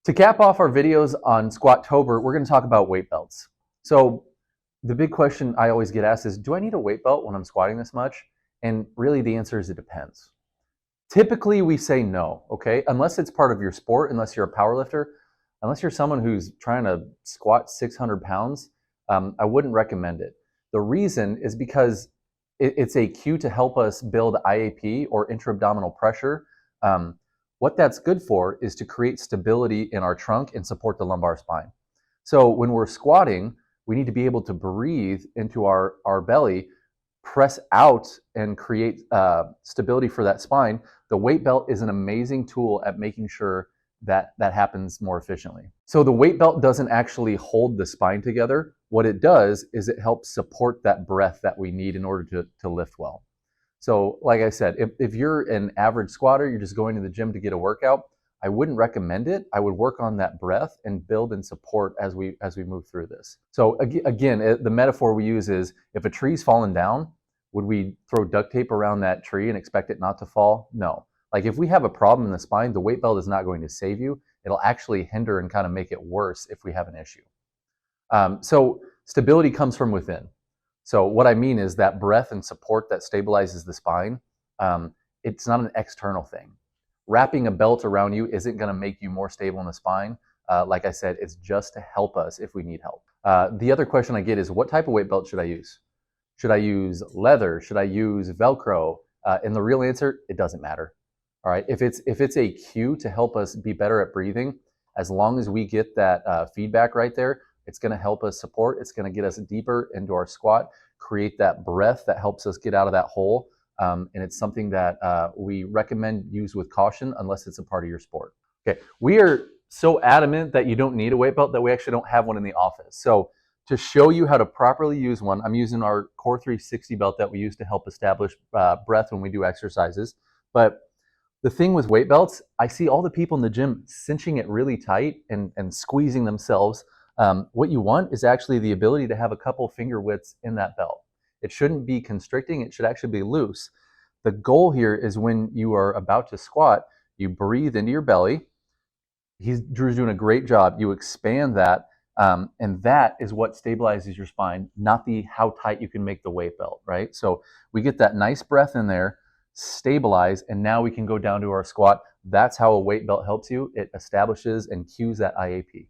To cap off our videos on Squatober, we're going to talk about weight belts. So the big question I always get asked is, do I need a weight belt when I'm squatting this much? And really the answer is it depends. Typically we say no, okay? Unless it's part of your sport, unless you're a power lifter, unless you're someone who's trying to squat 600 pounds, I wouldn't recommend it. The reason is because it's a cue to help us build IAP or intra-abdominal pressure. What that's good for is to create stability in our trunk and support the lumbar spine. So when we're squatting, we need to be able to breathe into our belly, press out and create stability for that spine. The weight belt is an amazing tool at making sure that that happens more efficiently. So the weight belt doesn't actually hold the spine together. What it does is it helps support that breath that we need in order to lift well. So like I said, if you're an average squatter, you're just going to the gym to get a workout, I wouldn't recommend it. I would work on that breath and build and support as we move through this. So again, the metaphor we use is, if a tree's fallen down, would we throw duct tape around that tree and expect it not to fall? No. Like if we have a problem in the spine, the weight belt is not going to save you. It'll actually hinder and kind of make it worse if we have an issue. So stability comes from within. So what I mean is that breath and support that stabilizes the spine, it's not an external thing. Wrapping a belt around you isn't going to make you more stable in the spine. Like I said, it's just to help us if we need help. The other question I get is, what type of weight belt should I use? Should I use leather? Should I use Velcro? And the real answer, it doesn't matter. All right, if it's a cue to help us be better at breathing, as long as we get that feedback right there, it's going to help us support. It's going to get us deeper into our squat, create that breath that helps us get out of that hole. And it's something that we recommend use with caution unless it's a part of your sport. Okay, we are so adamant that you don't need a weight belt that we actually don't have one in the office. So to show you how to properly use one, I'm using our Core 360 belt that we use to help establish breath when we do exercises. But the thing with weight belts, I see all the people in the gym cinching it really tight and squeezing themselves. What you want is actually the ability to have a couple finger widths in that belt. It shouldn't be constricting, it should actually be loose. The goal here is when you are about to squat, you breathe into your belly. Drew's doing a great job. You expand that, and that is what stabilizes your spine, not how tight you can make the weight belt, right? So we get that nice breath in there, stabilize, and now we can go down to our squat. That's how a weight belt helps you. It establishes and cues that IAP.